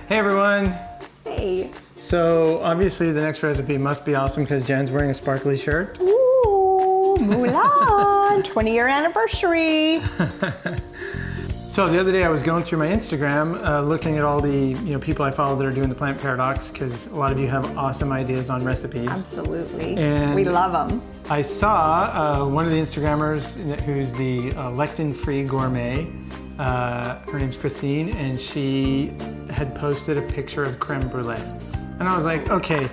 Hey everyone! Hey. So obviously the next recipe must be awesome because Jen's wearing a sparkly shirt. Ooh, Mulan, 20-year anniversary. So the other day I was going through my Instagram looking at all the people I follow that are doing the plant paradox because a lot of you have awesome ideas on recipes. Absolutely. And we love them. I saw one of the Instagrammers who's the Lectin Free Gourmet. Her name's Kristine, and she had posted a picture of Crème Brûlée. And I was like, okay,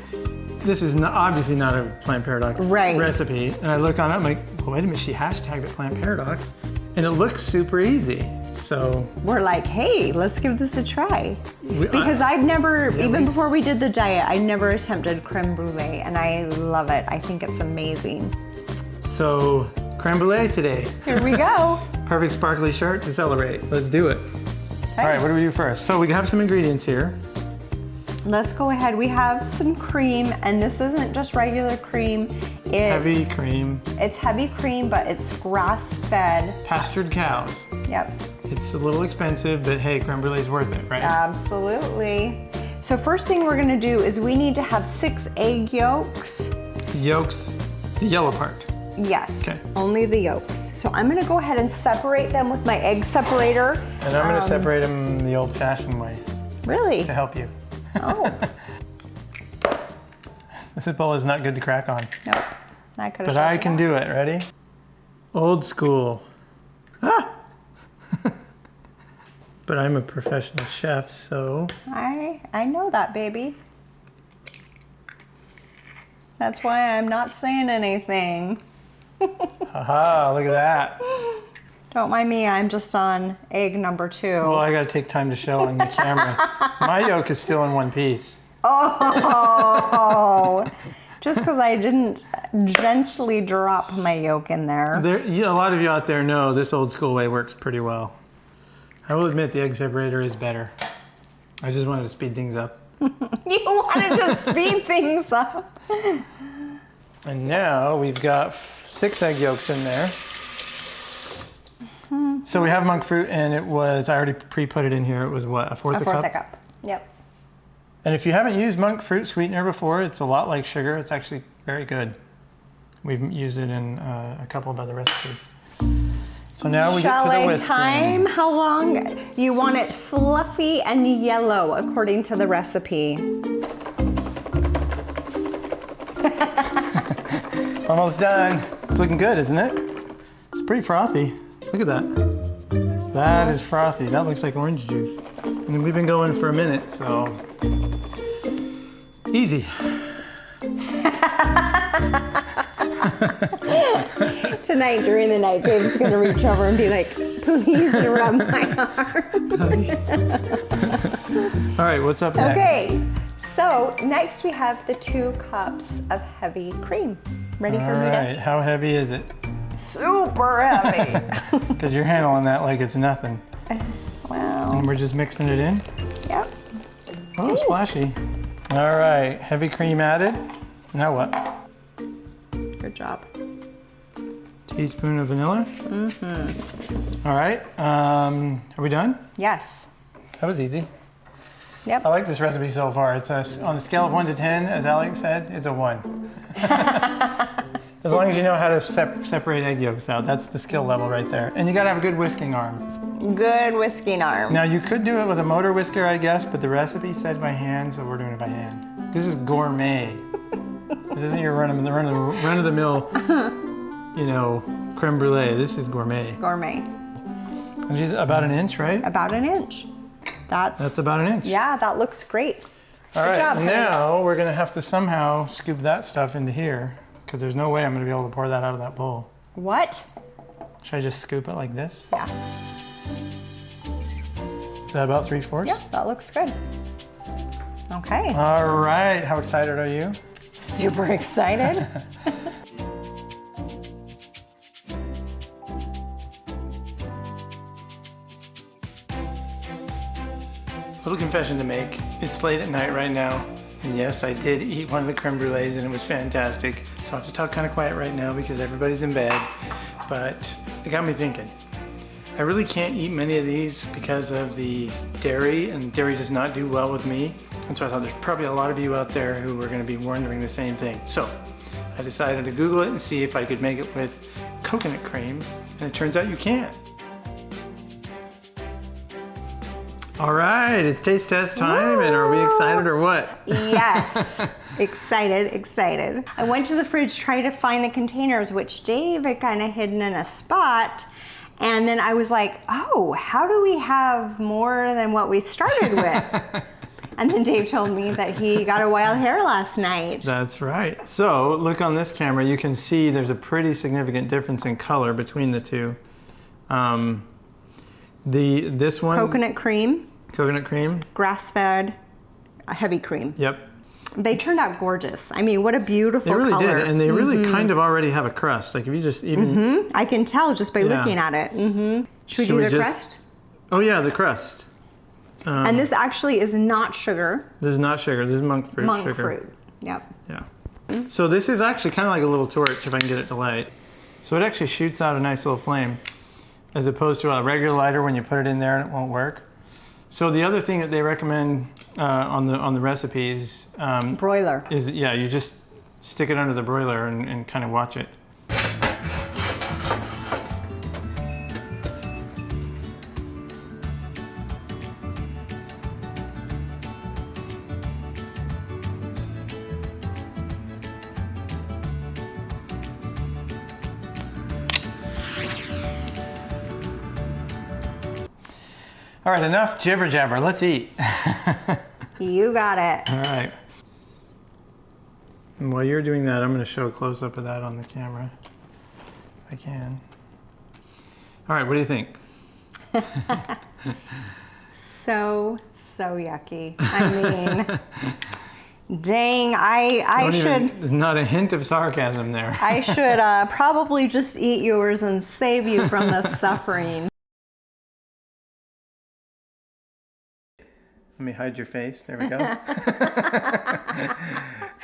this is obviously not a plant paradox recipe. And I look on it, I'm like, well, wait a minute, she hashtagged it plant paradox. And it looks super easy. So we're like, hey, let's give this a try. Because I've never, even before we did the diet, I never attempted crème brûlée, and I love it. I think it's amazing. So crème brûlée today. Here we go. Perfect sparkly shirt to celebrate. Let's do it. Okay. All right, what do we do first? So we have some ingredients here. Let's go ahead. We have some cream, and this isn't just regular cream. It's heavy cream. It's heavy cream, but it's grass-fed. Pastured cows. Yep. It's a little expensive, but hey, crème brûlée is worth it, right? Absolutely. So first thing we're gonna do is we need to have 6 egg yolks. Yolks, the yellow part. Yes, okay. Only the yolks. So I'm gonna go ahead and separate them with my egg separator. And I'm gonna separate them the old-fashioned way. Really? To help you. Oh. This bowl is not good to crack on. Nope, not good. But I can do it, ready? Old school. Ah! But I'm a professional chef, so. I know that, baby. That's why I'm not saying anything. Haha, look at that. Don't mind me, I'm just on egg number 2. Well, I gotta take time to show on the camera. My yolk is still in one piece. Oh, just because I didn't gently drop my yolk in there. A lot of you out there know this old school way works pretty well. I will admit the egg separator is better. I just wanted to speed things up. You wanted to speed things up. And now we've got 6 egg yolks in there. So we have monk fruit, and I already pre-put it in here. It was what, a fourth a cup? A cup, yep. And if you haven't used monk fruit sweetener before, it's a lot like sugar. It's actually very good. We've used it in a couple of other recipes. So now we get to the whisking. Time? How long? You want it fluffy and yellow according to the recipe. Almost done. It's looking good, isn't it? It's pretty frothy. Look at that. That is frothy. That looks like orange juice. And we've been going for a minute, so easy. Tonight, during the night, Dave's gonna reach over and be like, please rub my arm. All right, what's up next? Okay, so next we have the 2 cups of heavy cream. Ready for me to? All right, how heavy is it? Super heavy. Because you're handling that like it's nothing. Wow. And we're just mixing it in? Yep. Oh, ooh. Splashy. All right, heavy cream added. Now what? Good job. Teaspoon of vanilla. Mm-hmm. All right, are we done? Yes. That was easy. Yep. I like this recipe so far. It's on a scale of 1 to 10, as Alex said, it's a 1. As long as you know how to separate egg yolks out, that's the skill level right there. And you gotta have a good whisking arm. Good whisking arm. Now you could do it with a motor whisker, I guess, but the recipe said by hand, so we're doing it by hand. This is gourmet. This isn't your run-of-the-mill, creme brulee. This is gourmet. Gourmet. And she's about an inch, right? About an inch. That's about an inch. Yeah, that looks great. All right, now we're gonna have to somehow scoop that stuff into here because there's no way I'm gonna be able to pour that out of that bowl. What? Should I just scoop it like this? Yeah. Is that about 3/4? Yeah, that looks good. Okay. All right, how excited are you? Super excited. Little confession to make. It's late at night right now. And yes, I did eat one of the creme brulees and it was fantastic. So I have to talk kind of quiet right now because everybody's in bed. But it got me thinking. I really can't eat many of these because of the dairy, and dairy does not do well with me. And so I thought there's probably a lot of you out there who are going to be wondering the same thing. So I decided to Google it and see if I could make it with coconut cream, and it turns out you can. All right, it's taste test time. Woo! And are we excited or what? Yes, excited. I went to the fridge trying to find the containers, which Dave had kind of hidden in a spot. And then I was like, oh, how do we have more than what we started with? And then Dave told me that he got a wild hair last night. That's right. So look on this camera, you can see there's a pretty significant difference in color between the two. This one, coconut cream, grass-fed, heavy cream. Yep. They turned out gorgeous. I mean, what a beautiful color. They really did, and they really kind of already have a crust. Like if you just even... I can tell just by looking at it. Should we do the crust? Oh yeah, the crust. And this actually is not sugar. This is not sugar. This is monk fruit sugar. Monk fruit. Yep. Yeah. So this is actually kind of like a little torch if I can get it to light. So it actually shoots out a nice little flame, as opposed to a regular lighter when you put it in there and it won't work. So the other thing that they recommend on the recipes broiler is you just stick it under the broiler and kind of watch it. All right, enough jibber jabber. Let's eat. You got it. All right. And while you're doing that, I'm going to show a close-up of that on the camera, if I can. All right, what do you think? So yucky. I mean, dang, I should... There's not a hint of sarcasm there. I should probably just eat yours and save you from the suffering. Let me hide your face. There we go.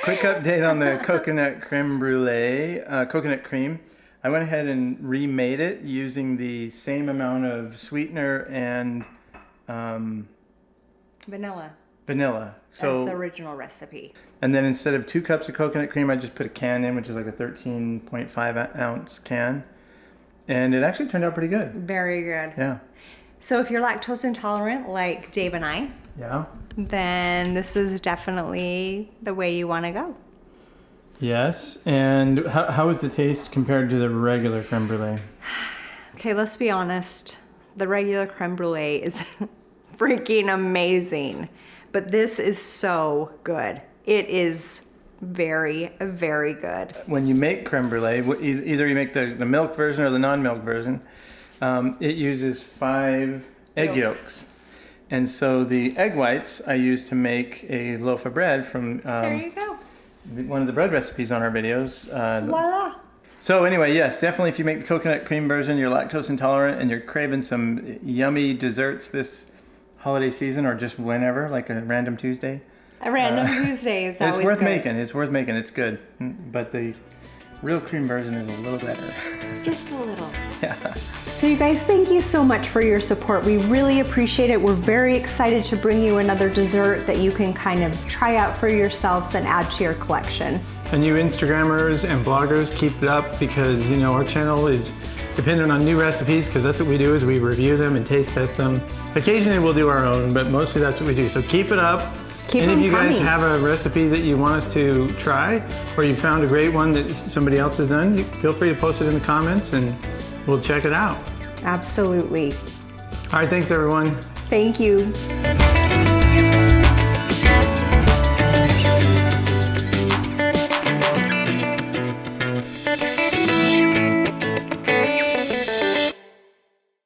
Quick update on the coconut creme brulee, coconut cream. I went ahead and remade it using the same amount of sweetener and Vanilla. So that's the original recipe. And then instead of 2 cups of coconut cream, I just put a can in, which is like a 13.5 ounce can. And it actually turned out pretty good. Very good. Yeah. So if you're lactose intolerant, like Dave and I, then this is definitely the way you want to go. Yes. And how is the taste compared to the regular creme brulee? Okay, let's be honest. The regular creme brulee is freaking amazing. But this is so good. It is very, very good. When you make creme brulee, either you make the milk version or the non-milk version, it uses 5 egg yolks. And so the egg whites I use to make a loaf of bread from there you go. One of the bread recipes on our videos. Voila. So anyway, yes, definitely if you make the coconut cream version, you're lactose intolerant and you're craving some yummy desserts this holiday season or just whenever, like a random Tuesday. A random Tuesday is always It's worth good. making. It's worth making. It's good. But the real cream version is a little better. Just a little. Yeah. So you guys, thank you so much for your support. We really appreciate it. We're very excited to bring you another dessert that you can kind of try out for yourselves and add to your collection. And you Instagrammers and bloggers, keep it up because, you know, our channel is dependent on new recipes because that's what we do is we review them and taste test them. Occasionally we'll do our own, but mostly that's what we do. So keep it up. Keep and if you guys coming. have a recipe that you want us to try or you found a great one that somebody else has done, feel free to post it in the comments and we'll check it out. Absolutely. All right, thanks everyone. Thank you.